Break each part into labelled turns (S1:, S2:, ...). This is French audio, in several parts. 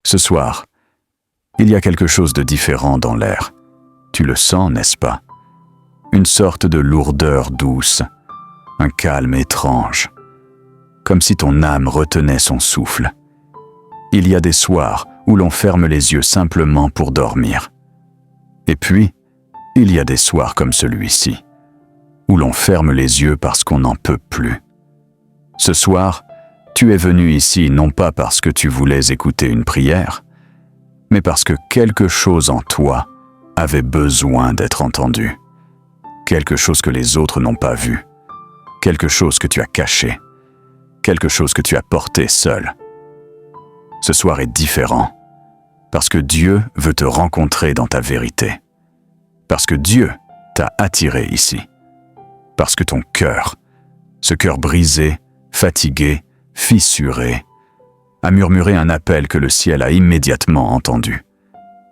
S1: Ce soir, il y a quelque chose de différent dans l'air. Tu le sens, n'est-ce pas? Une sorte de lourdeur douce, un calme étrange, comme si ton âme retenait son souffle. Il y a des soirs où l'on ferme les yeux simplement pour dormir. Et puis, il y a des soirs comme celui-ci, où l'on ferme les yeux parce qu'on n'en peut plus. Ce soir, tu es venu ici non pas parce que tu voulais écouter une prière, mais parce que quelque chose en toi avait besoin d'être entendu. Quelque chose que les autres n'ont pas vu. Quelque chose que tu as caché. Quelque chose que tu as porté seul. Ce soir est différent, parce que Dieu veut te rencontrer dans ta vérité. Parce que Dieu t'a attiré ici. Parce que ton cœur, ce cœur brisé, fatigué, fissuré, a murmuré un appel que le ciel a immédiatement entendu.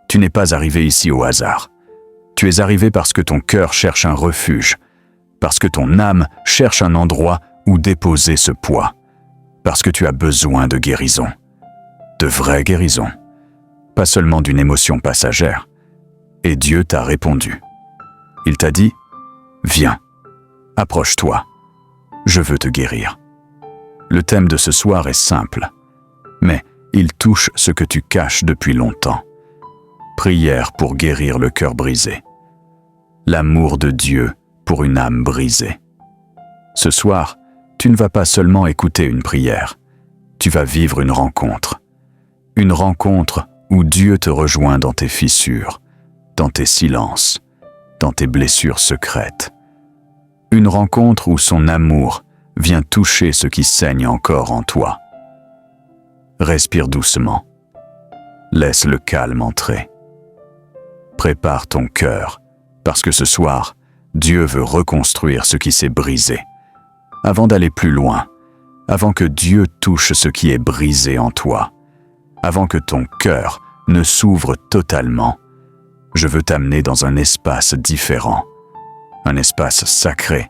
S1: Tu n'es pas arrivé ici au hasard. Tu es arrivé parce que ton cœur cherche un refuge, parce que ton âme cherche un endroit où déposer ce poids, parce que tu as besoin de guérison, de vraie guérison, pas seulement d'une émotion passagère. Et Dieu t'a répondu. Il t'a dit, « Viens, approche-toi, je veux te guérir. » Le thème de ce soir est simple, mais il touche ce que tu caches depuis longtemps. Prière pour guérir le cœur brisé. L'amour de Dieu pour une âme brisée. Ce soir, tu ne vas pas seulement écouter une prière, tu vas vivre une rencontre. Une rencontre où Dieu te rejoint dans tes fissures, dans tes silences, dans tes blessures secrètes. Une rencontre où son amour vient toucher ce qui saigne encore en toi. Respire doucement. Laisse le calme entrer. Prépare ton cœur, parce que ce soir, Dieu veut reconstruire ce qui s'est brisé. Avant d'aller plus loin, avant que Dieu touche ce qui est brisé en toi, avant que ton cœur ne s'ouvre totalement, je veux t'amener dans un espace différent, un espace sacré,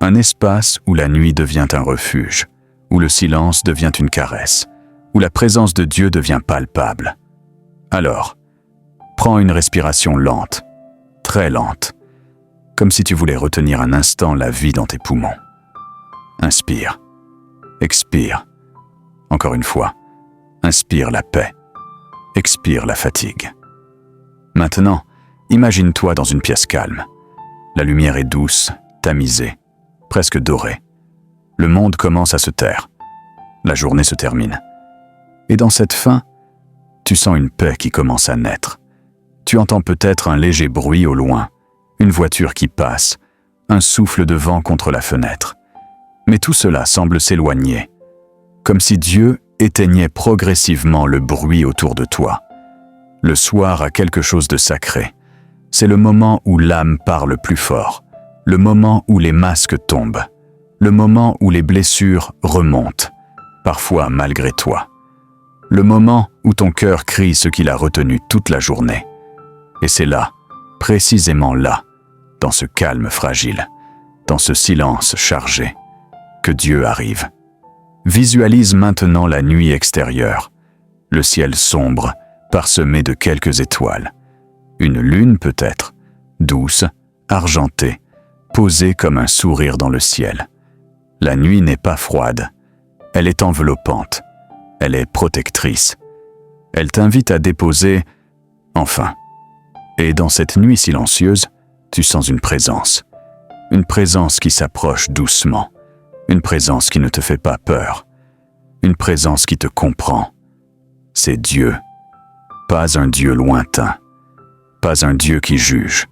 S1: un espace où la nuit devient un refuge, où le silence devient une caresse, où la présence de Dieu devient palpable. Alors, prends une respiration lente, très lente, comme si tu voulais retenir un instant la vie dans tes poumons. Inspire, expire. Encore une fois, inspire la paix, expire la fatigue. Maintenant, imagine-toi dans une pièce calme. La lumière est douce, tamisée, presque dorée. Le monde commence à se taire. La journée se termine. Et dans cette fin, tu sens une paix qui commence à naître. Tu entends peut-être un léger bruit au loin, une voiture qui passe, un souffle de vent contre la fenêtre. Mais tout cela semble s'éloigner, comme si Dieu éteignait progressivement le bruit autour de toi. Le soir a quelque chose de sacré. C'est le moment où l'âme parle plus fort, le moment où les masques tombent, le moment où les blessures remontent, parfois malgré toi. Le moment où ton cœur crie ce qu'il a retenu toute la journée. Et c'est là, précisément là, dans ce calme fragile, dans ce silence chargé, que Dieu arrive. Visualise maintenant la nuit extérieure, le ciel sombre, parsemé de quelques étoiles. Une lune peut-être, douce, argentée, posée comme un sourire dans le ciel. La nuit n'est pas froide, elle est enveloppante, elle est protectrice. Elle t'invite à déposer, enfin. Et dans cette nuit silencieuse, tu sens une présence qui s'approche doucement, une présence qui ne te fait pas peur, une présence qui te comprend. C'est Dieu, pas un Dieu lointain, pas un Dieu qui juge,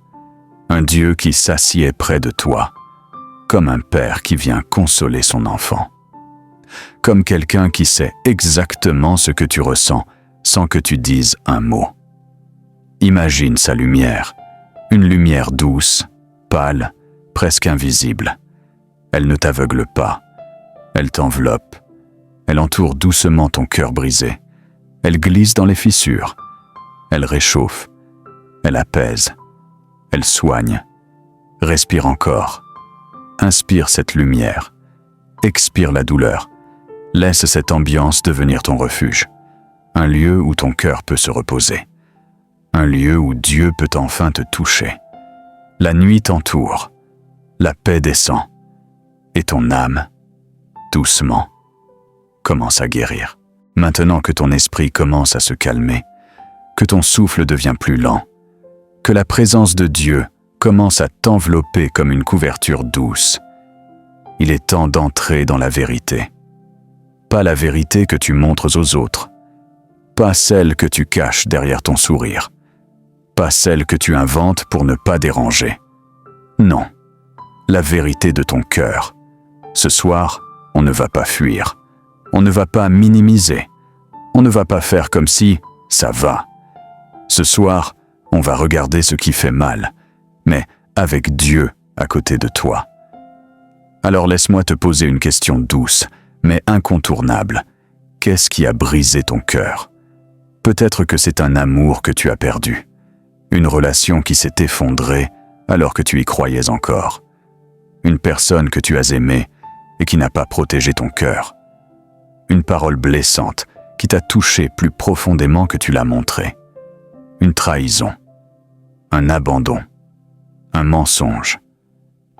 S1: un Dieu qui s'assied près de toi, comme un père qui vient consoler son enfant, comme quelqu'un qui sait exactement ce que tu ressens sans que tu dises un mot. Imagine sa lumière, une lumière douce, pâle, presque invisible. Elle ne t'aveugle pas, elle t'enveloppe, elle entoure doucement ton cœur brisé, elle glisse dans les fissures, elle réchauffe, elle apaise, elle soigne. Respire encore, inspire cette lumière, expire la douleur, laisse cette ambiance devenir ton refuge. un lieu où ton cœur peut se reposer, un lieu où Dieu peut enfin te toucher. La nuit t'entoure, la paix descend, et ton âme, doucement, commence à guérir. Maintenant que ton esprit commence à se calmer, que ton souffle devient plus lent, que la présence de Dieu commence à t'envelopper comme une couverture douce, il est temps d'entrer dans la vérité. Pas la vérité que tu montres aux autres, pas celle que tu caches derrière ton sourire, pas celle que tu inventes pour ne pas déranger. Non, la vérité de ton cœur. Ce soir, on ne va pas fuir, on ne va pas minimiser, on ne va pas faire comme si ça va. Ce soir, on va regarder ce qui fait mal, mais avec Dieu à côté de toi. Alors laisse-moi te poser une question douce, mais incontournable. Qu'est-ce qui a brisé ton cœur? Peut-être que c'est un amour que tu as perdu, une relation qui s'est effondrée alors que tu y croyais encore, une personne que tu as aimée et qui n'a pas protégé ton cœur, une parole blessante qui t'a touché plus profondément que tu l'as montré, une trahison, un abandon, un mensonge,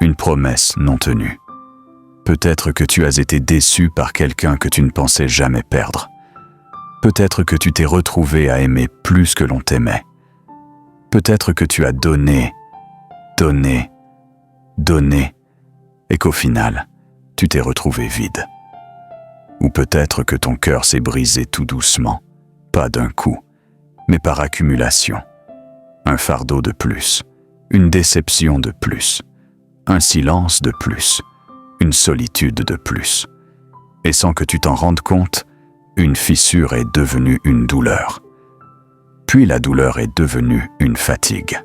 S1: une promesse non tenue. Peut-être que tu as été déçu par quelqu'un que tu ne pensais jamais perdre. Peut-être que tu t'es retrouvé à aimer plus que l'on t'aimait. Peut-être que tu as donné, et qu'au final, tu t'es retrouvé vide. Ou peut-être que ton cœur s'est brisé tout doucement, pas d'un coup, mais par accumulation. Un fardeau de plus, une déception de plus, un silence de plus, une solitude de plus. Et sans que tu t'en rendes compte, une fissure est devenue une douleur. Puis la douleur est devenue une fatigue.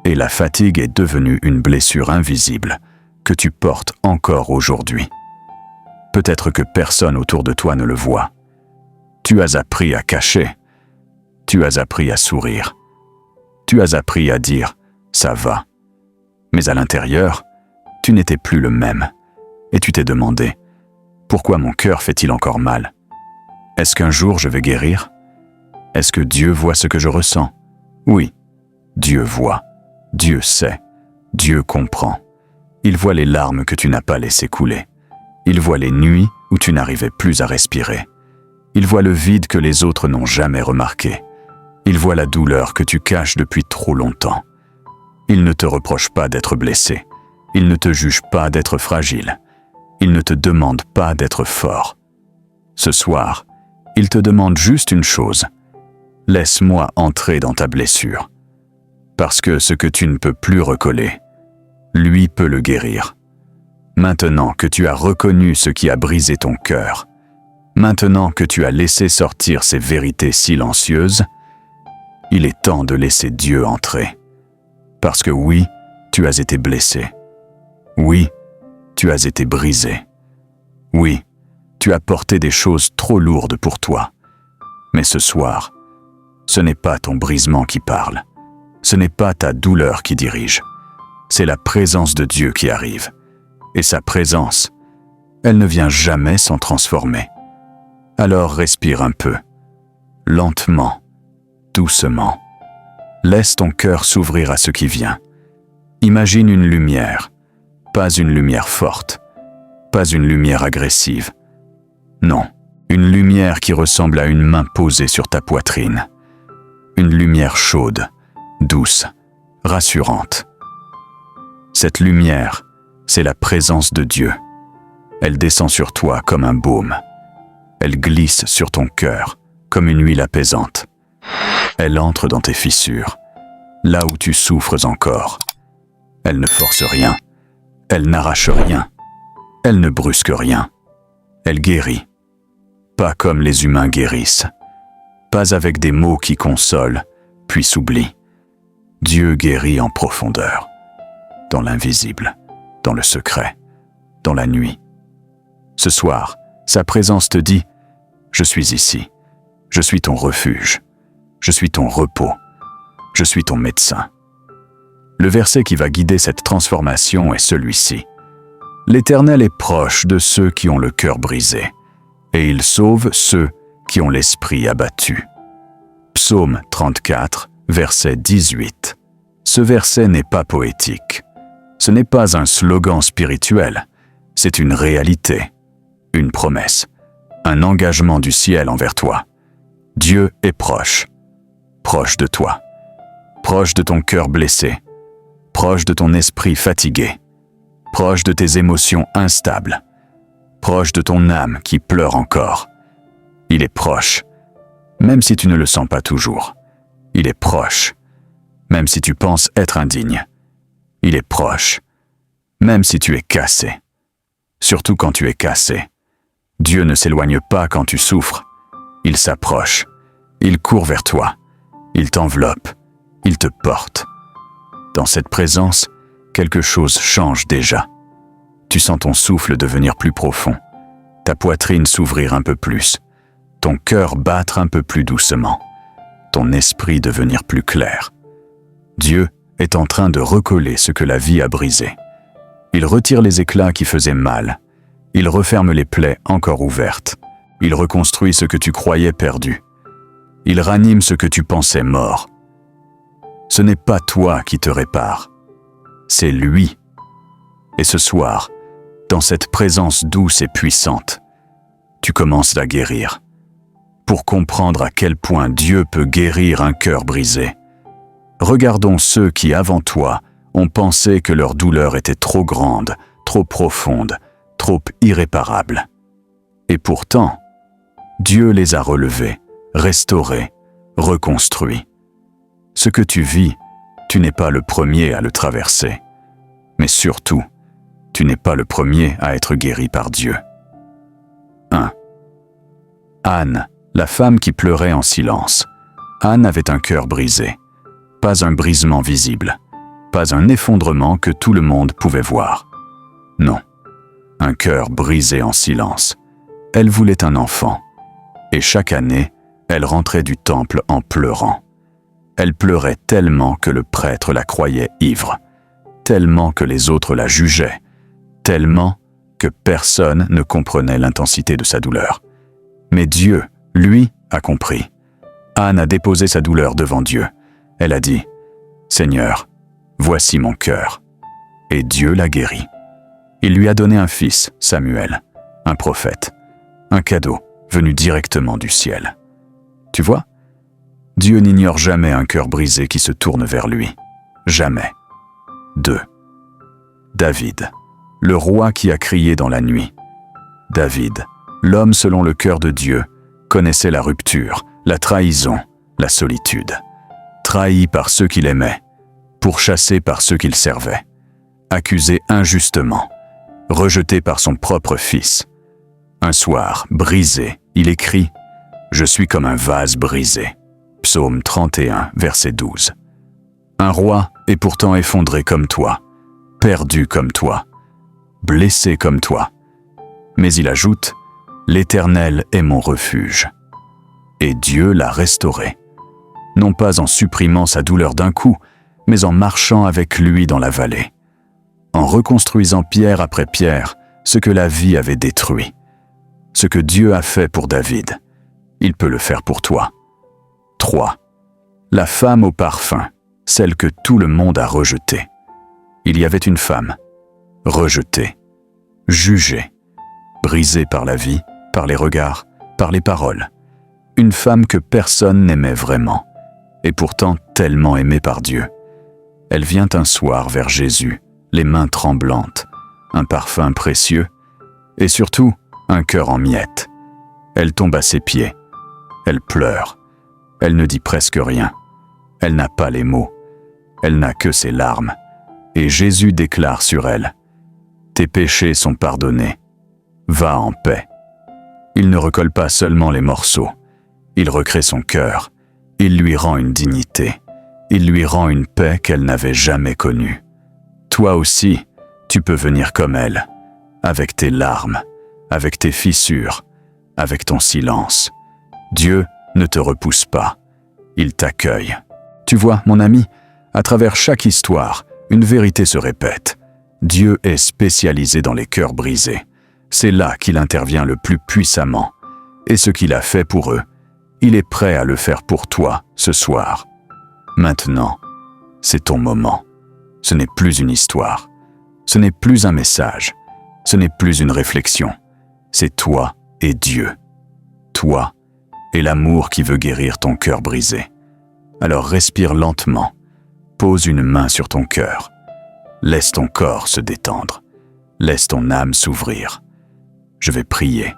S1: Et la fatigue est devenue une blessure invisible que tu portes encore aujourd'hui. Peut-être que personne autour de toi ne le voit. Tu as appris à cacher. Tu as appris à sourire. Tu as appris à dire « ça va ». Mais à l'intérieur, tu n'étais plus le même. Et tu t'es demandé « pourquoi mon cœur fait-il encore mal ? Est-ce qu'un jour je vais guérir ? Est-ce que Dieu voit ce que je ressens ? Oui, Dieu voit, Dieu sait, Dieu comprend. Il voit les larmes que tu n'as pas laissées couler. Il voit les nuits où tu n'arrivais plus à respirer. Il voit le vide que les autres n'ont jamais remarqué. Il voit la douleur que tu caches depuis trop longtemps. Il ne te reproche pas d'être blessé. Il ne te juge pas d'être fragile. Il ne te demande pas d'être fort. Ce soir, il te demande juste une chose. Laisse-moi entrer dans ta blessure. Parce que ce que tu ne peux plus recoller, lui peut le guérir. Maintenant que tu as reconnu ce qui a brisé ton cœur, maintenant que tu as laissé sortir ces vérités silencieuses, il est temps de laisser Dieu entrer. Parce que oui, tu as été blessé. Oui, tu as été brisé. Oui, tu as porté des choses trop lourdes pour toi. Mais ce soir, ce n'est pas ton brisement qui parle. Ce n'est pas ta douleur qui dirige. C'est la présence de Dieu qui arrive. Et sa présence, elle ne vient jamais sans transformer. Alors respire un peu, lentement, doucement. Laisse ton cœur s'ouvrir à ce qui vient. Imagine une lumière, pas une lumière forte, pas une lumière agressive. Non, une lumière qui ressemble à une main posée sur ta poitrine. Une lumière chaude, douce, rassurante. Cette lumière, c'est la présence de Dieu. Elle descend sur toi comme un baume. Elle glisse sur ton cœur comme une huile apaisante. Elle entre dans tes fissures, là où tu souffres encore. Elle ne force rien. Elle n'arrache rien. Elle ne brusque rien. Elle guérit. Pas comme les humains guérissent. Pas avec des mots qui consolent, puis s'oublient. Dieu guérit en profondeur, dans l'invisible, dans le secret, dans la nuit. Ce soir, sa présence te dit « Je suis ici, je suis ton refuge, je suis ton repos, je suis ton médecin ». Le verset qui va guider cette transformation est celui-ci. « L'Éternel est proche de ceux qui ont le cœur brisé, et il sauve ceux qui ont l'esprit abattu. Psaume 34, verset 18. Ce verset n'est pas poétique. Ce n'est pas un slogan spirituel. C'est une réalité, une promesse, un engagement du ciel envers toi. Dieu est proche, proche de toi, proche de ton cœur blessé, proche de ton esprit fatigué, proche de tes émotions instables, proche de ton âme qui pleure encore. Il est proche, même si tu ne le sens pas toujours. Il est proche, même si tu penses être indigne. Il est proche, même si tu es cassé. Surtout quand tu es cassé. Dieu ne s'éloigne pas quand tu souffres. Il s'approche, il court vers toi, il t'enveloppe, il te porte. Dans cette présence, quelque chose change déjà. Tu sens ton souffle devenir plus profond, ta poitrine s'ouvrir un peu plus, ton cœur battre un peu plus doucement, ton esprit devenir plus clair. Dieu est en train de recoller ce que la vie a brisé. Il retire les éclats qui faisaient mal. Il referme les plaies encore ouvertes. Il reconstruit ce que tu croyais perdu. Il ranime ce que tu pensais mort. Ce n'est pas toi qui te répare, c'est lui. Et ce soir, dans cette présence douce et puissante, tu commences à guérir. Pour comprendre à quel point Dieu peut guérir un cœur brisé, regardons ceux qui, avant toi, ont pensé que leur douleur était trop grande, trop profonde, trop irréparable. Et pourtant, Dieu les a relevés, restaurés, reconstruits. Ce que tu vis, tu n'es pas le premier à le traverser. Mais surtout, tu n'es pas le premier à être guéri par Dieu. 1. Anne, la femme qui pleurait en silence. Anne avait un cœur brisé. Pas un brisement visible. Pas un effondrement que tout le monde pouvait voir. Non. Un cœur brisé en silence. Elle voulait un enfant. Et chaque année, elle rentrait du temple en pleurant. Elle pleurait tellement que le prêtre la croyait ivre, tellement que les autres la jugeaient, tellement que personne ne comprenait l'intensité de sa douleur. Mais Dieu, lui, a compris. Anne a déposé sa douleur devant Dieu. Elle a dit, « Seigneur, voici mon cœur. » Et Dieu l'a guéri. Il lui a donné un fils, Samuel, un prophète, un cadeau venu directement du ciel. Tu vois, Dieu n'ignore jamais un cœur brisé qui se tourne vers lui. Jamais. 2. David, le roi qui a crié dans la nuit. David, l'homme selon le cœur de Dieu, connaissait la rupture, la trahison, la solitude. Trahi par ceux qu'il aimait, pourchassé par ceux qu'il servait, accusé injustement, rejeté par son propre fils. Un soir, brisé, il écrit « Je suis comme un vase brisé ». Psaume 31, verset 12. Un roi est pourtant effondré comme toi, perdu comme toi, blessé comme toi. Mais il ajoute « L'Éternel est mon refuge ». Et Dieu l'a restauré, non pas en supprimant sa douleur d'un coup, mais en marchant avec lui dans la vallée, en reconstruisant pierre après pierre ce que la vie avait détruit. Ce que Dieu a fait pour David, il peut le faire pour toi. 3. La femme au parfum, celle que tout le monde a rejetée. Il y avait une femme, rejetée, jugée, brisée par la vie, par les regards, par les paroles. Une femme que personne n'aimait vraiment, et pourtant tellement aimée par Dieu. Elle vient un soir vers Jésus, les mains tremblantes, un parfum précieux, et surtout un cœur en miettes. Elle tombe à ses pieds. Elle pleure. Elle ne dit presque rien. Elle n'a pas les mots. Elle n'a que ses larmes. Et Jésus déclare sur elle, « Tes péchés sont pardonnés. Va en paix. » Il ne recolle pas seulement les morceaux. Il recrée son cœur. Il lui rend une dignité. Il lui rend une paix qu'elle n'avait jamais connue. Toi aussi, tu peux venir comme elle, avec tes larmes, avec tes fissures, avec ton silence. Dieu ne te repousse pas. Il t'accueille. Tu vois, mon ami, à travers chaque histoire, une vérité se répète. Dieu est spécialisé dans les cœurs brisés. C'est là qu'il intervient le plus puissamment. Et ce qu'il a fait pour eux, il est prêt à le faire pour toi ce soir. Maintenant, c'est ton moment. Ce n'est plus une histoire. Ce n'est plus un message. Ce n'est plus une réflexion. C'est toi et Dieu. Toi et l'amour qui veut guérir ton cœur brisé. Alors respire lentement. Pose une main sur ton cœur. Laisse ton corps se détendre. Laisse ton âme s'ouvrir. Je vais prier.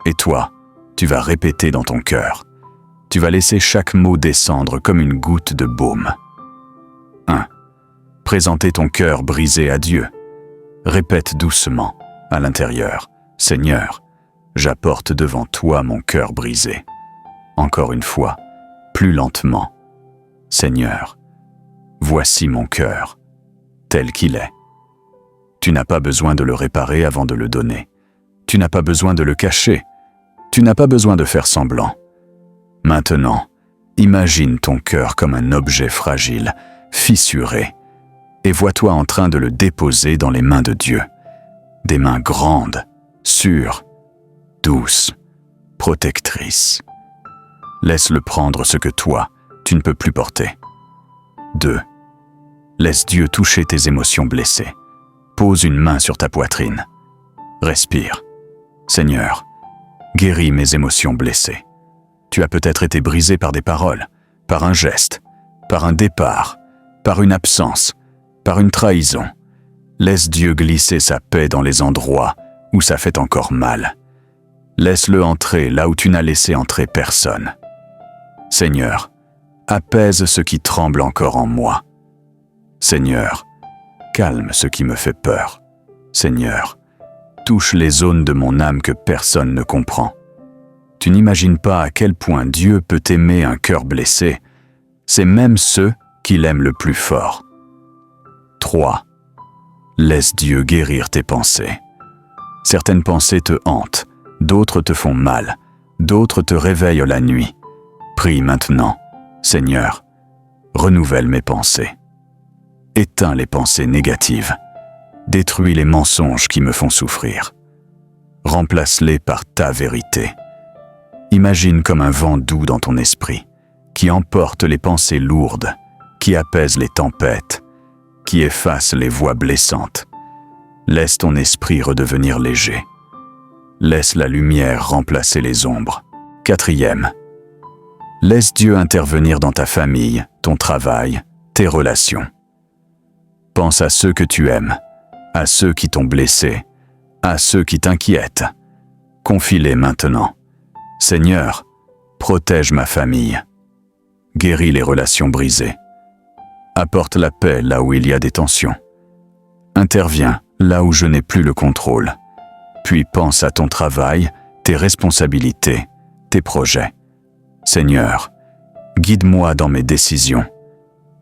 S1: Et toi, tu vas répéter dans ton cœur. Tu vas laisser chaque mot descendre comme une goutte de baume. 1. Présenter ton cœur brisé à Dieu. Répète doucement, à l'intérieur. Seigneur, j'apporte devant toi mon cœur brisé. Encore une fois, plus lentement. Seigneur, voici mon cœur, tel qu'il est. Tu n'as pas besoin de le réparer avant de le donner. Tu n'as pas besoin de le cacher. Tu n'as pas besoin de faire semblant. Maintenant, imagine ton cœur comme un objet fragile, fissuré, et vois-toi en train de le déposer dans les mains de Dieu. Des mains grandes, sûres, douces, protectrices. Laisse-le prendre ce que toi, tu ne peux plus porter. 2. Laisse Dieu toucher tes émotions blessées. Pose une main sur ta poitrine. Respire. Seigneur, guéris mes émotions blessées. Tu as peut-être été brisé par des paroles, par un geste, par un départ, par une absence, par une trahison. Laisse Dieu glisser sa paix dans les endroits où ça fait encore mal. Laisse-le entrer là où tu n'as laissé entrer personne. Seigneur, apaise ce qui tremble encore en moi. Seigneur, calme ce qui me fait peur. Seigneur, touche les zones de mon âme que personne ne comprend. Tu n'imagines pas à quel point Dieu peut aimer un cœur blessé. C'est même ceux qu'il aime le plus fort. 3. Laisse Dieu guérir tes pensées. Certaines pensées te hantent, d'autres te font mal, d'autres te réveillent la nuit. Prie maintenant, Seigneur, renouvelle mes pensées. Éteins les pensées négatives. Détruis les mensonges qui me font souffrir. Remplace-les par ta vérité. Imagine comme un vent doux dans ton esprit, qui emporte les pensées lourdes, qui apaise les tempêtes, qui efface les voix blessantes. Laisse ton esprit redevenir léger. Laisse la lumière remplacer les ombres. 4. Laisse Dieu intervenir dans ta famille, ton travail, tes relations. Pense à ceux que tu aimes, à ceux qui t'ont blessé, à ceux qui t'inquiètent. Confie-les maintenant. Seigneur, protège ma famille. Guéris les relations brisées. Apporte la paix là où il y a des tensions. Interviens là où je n'ai plus le contrôle. Puis pense à ton travail, tes responsabilités, tes projets. Seigneur, guide-moi dans mes décisions.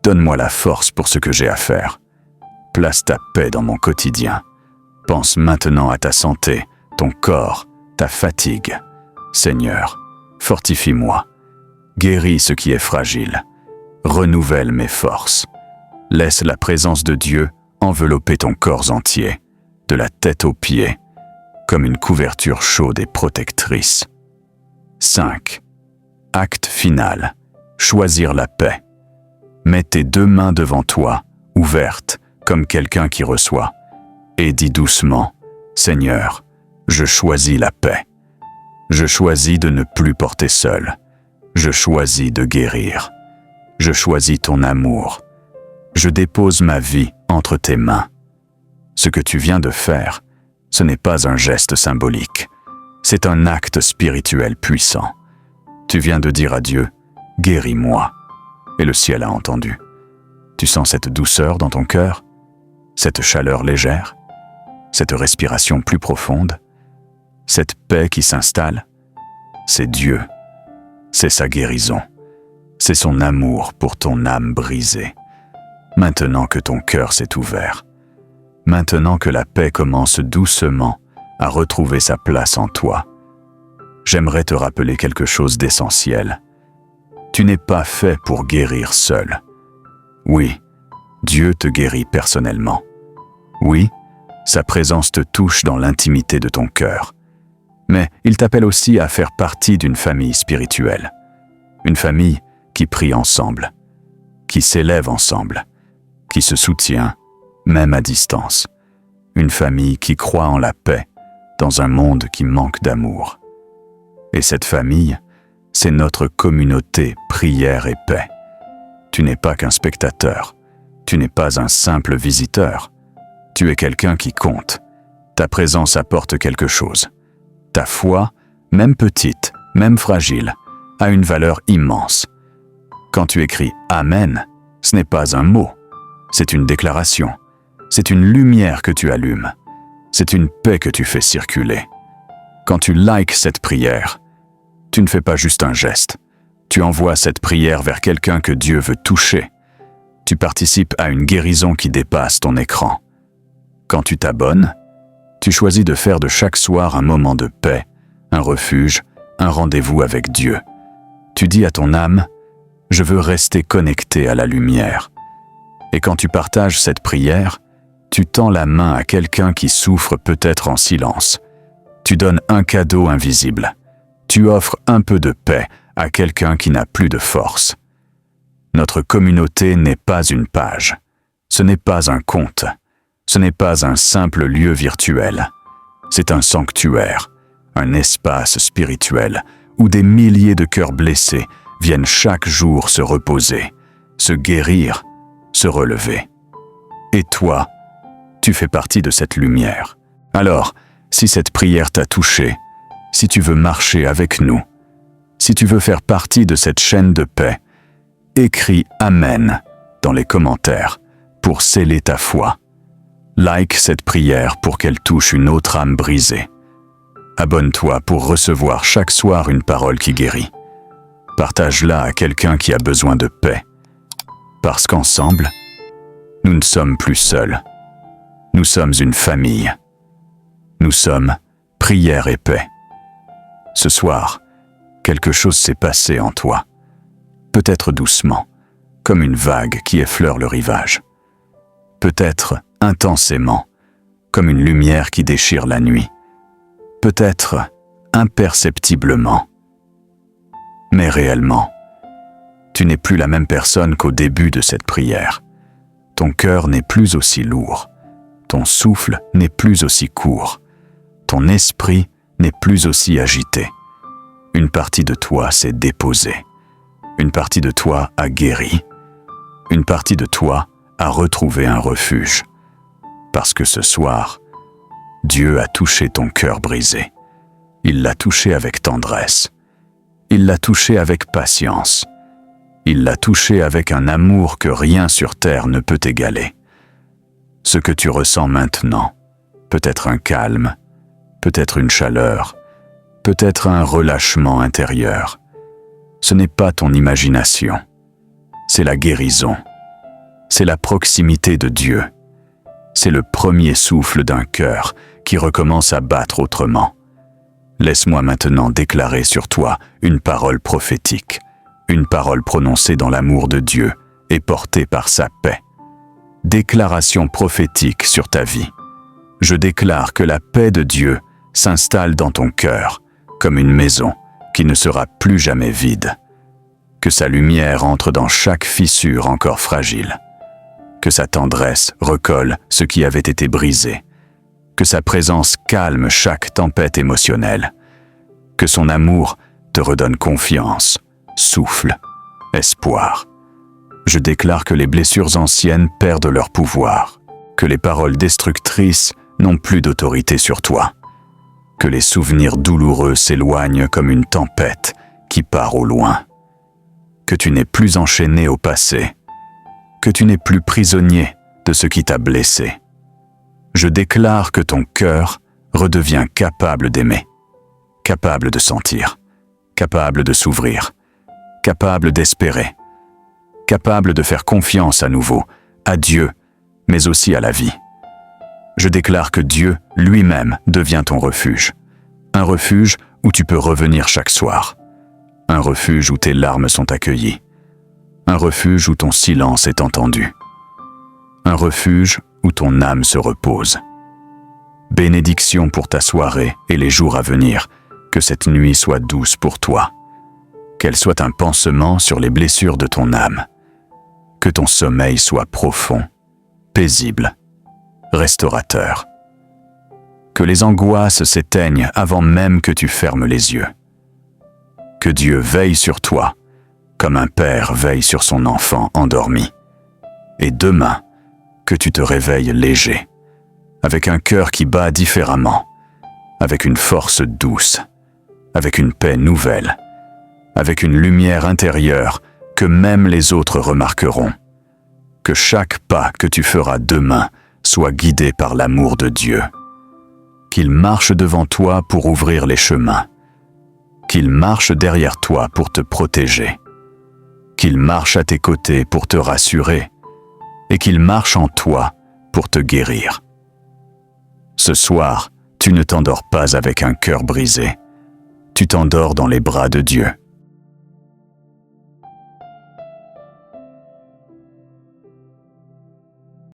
S1: Donne-moi la force pour ce que j'ai à faire. Place ta paix dans mon quotidien. Pense maintenant à ta santé, ton corps, ta fatigue. Seigneur, fortifie-moi. Guéris ce qui est fragile. Renouvelle mes forces. Laisse la présence de Dieu envelopper ton corps entier, de la tête aux pieds, comme une couverture chaude et protectrice. 5. Acte final. Choisir la paix. Mets tes 2 mains devant toi, ouvertes, comme quelqu'un qui reçoit, et dis doucement, « Seigneur, je choisis la paix. Je choisis de ne plus porter seul. Je choisis de guérir. Je choisis ton amour. Je dépose ma vie entre tes mains. » Ce que tu viens de faire, ce n'est pas un geste symbolique. C'est un acte spirituel puissant. Tu viens de dire à Dieu, « Guéris-moi » et le ciel a entendu. Tu sens cette douceur dans ton cœur, cette chaleur légère, cette respiration plus profonde, cette paix qui s'installe. C'est Dieu, c'est sa guérison, c'est son amour pour ton âme brisée. Maintenant que ton cœur s'est ouvert, maintenant que la paix commence doucement à retrouver sa place en toi, j'aimerais te rappeler quelque chose d'essentiel. Tu n'es pas fait pour guérir seul. Oui, Dieu te guérit personnellement. Oui, sa présence te touche dans l'intimité de ton cœur. mais il t'appelle aussi à faire partie d'une famille spirituelle. Une famille qui prie ensemble, qui s'élève ensemble, qui se soutient, même à distance. Une famille qui croit en la paix dans un monde qui manque d'amour. Et cette famille, c'est notre communauté prière et paix. Tu n'es pas qu'un spectateur, tu n'es pas un simple visiteur. Tu es quelqu'un qui compte. Ta présence apporte quelque chose. Ta foi, même petite, même fragile, a une valeur immense. Quand tu écris « Amen », ce n'est pas un mot, c'est une déclaration. C'est une lumière que tu allumes. C'est une paix que tu fais circuler. Quand tu likes cette prière, tu ne fais pas juste un geste. Tu envoies cette prière vers quelqu'un que Dieu veut toucher. Tu participes à une guérison qui dépasse ton écran. Quand tu t'abonnes, tu choisis de faire de chaque soir un moment de paix, un refuge, un rendez-vous avec Dieu. Tu dis à ton âme, « Je veux rester connecté à la lumière ». Et quand tu partages cette prière, tu tends la main à quelqu'un qui souffre peut-être en silence. Tu donnes un cadeau invisible. Tu offres un peu de paix à quelqu'un qui n'a plus de force. Notre communauté n'est pas une page. Ce n'est pas un conte. Ce n'est pas un simple lieu virtuel. C'est un sanctuaire, un espace spirituel où des milliers de cœurs blessés viennent chaque jour se reposer, se guérir, se relever. Et toi, tu fais partie de cette lumière. Alors, si cette prière t'a touché, si tu veux marcher avec nous, si tu veux faire partie de cette chaîne de paix, écris « Amen » dans les commentaires pour sceller ta foi. Like cette prière pour qu'elle touche une autre âme brisée. Abonne-toi pour recevoir chaque soir une parole qui guérit. Partage-la à quelqu'un qui a besoin de paix. Parce qu'ensemble, nous ne sommes plus seuls. Nous sommes une famille. Nous sommes prière et paix. Ce soir, quelque chose s'est passé en toi. Peut-être doucement, comme une vague qui effleure le rivage. Peut-être intensément, comme une lumière qui déchire la nuit. Peut-être imperceptiblement. Mais réellement, tu n'es plus la même personne qu'au début de cette prière. Ton cœur n'est plus aussi lourd. Ton souffle n'est plus aussi court. Ton esprit n'est plus aussi agité. Une partie de toi s'est déposée. Une partie de toi a guéri. Une partie de toi a retrouvé un refuge. Parce que ce soir, Dieu a touché ton cœur brisé. Il l'a touché avec tendresse. Il l'a touché avec patience. Il l'a touché avec un amour que rien sur terre ne peut égaler. Ce que tu ressens maintenant, peut-être un calme, peut-être une chaleur, peut-être un relâchement intérieur. Ce n'est pas ton imagination, c'est la guérison, c'est la proximité de Dieu, c'est le premier souffle d'un cœur qui recommence à battre autrement. Laisse-moi maintenant déclarer sur toi une parole prophétique, une parole prononcée dans l'amour de Dieu et portée par sa paix. Déclaration prophétique sur ta vie. Je déclare que la paix de Dieu s'installe dans ton cœur comme une maison qui ne sera plus jamais vide. Que sa lumière entre dans chaque fissure encore fragile. Que sa tendresse recolle ce qui avait été brisé. Que sa présence calme chaque tempête émotionnelle. Que son amour te redonne confiance, souffle, espoir. Je déclare que les blessures anciennes perdent leur pouvoir, que les paroles destructrices n'ont plus d'autorité sur toi, que les souvenirs douloureux s'éloignent comme une tempête qui part au loin, que tu n'es plus enchaîné au passé, que tu n'es plus prisonnier de ce qui t'a blessé. Je déclare que ton cœur redevient capable d'aimer, capable de sentir, capable de s'ouvrir, capable d'espérer, capable de faire confiance à nouveau, à Dieu, mais aussi à la vie. Je déclare que Dieu lui-même devient ton refuge. Un refuge où tu peux revenir chaque soir. Un refuge où tes larmes sont accueillies. Un refuge où ton silence est entendu. Un refuge où ton âme se repose. Bénédiction pour ta soirée et les jours à venir. Que cette nuit soit douce pour toi, qu'elle soit un pansement sur les blessures de ton âme, que ton sommeil soit profond, paisible, restaurateur. Que les angoisses s'éteignent avant même que tu fermes les yeux. Que Dieu veille sur toi, comme un père veille sur son enfant endormi. Et demain, que tu te réveilles léger, avec un cœur qui bat différemment, avec une force douce, avec une paix nouvelle, avec une lumière intérieure que même les autres remarqueront. Que chaque pas que tu feras demain soit guidé par l'amour de Dieu. Qu'il marche devant toi pour ouvrir les chemins. Qu'il marche derrière toi pour te protéger. Qu'il marche à tes côtés pour te rassurer. Et qu'il marche en toi pour te guérir. Ce soir, tu ne t'endors pas avec un cœur brisé. Tu t'endors dans les bras de Dieu.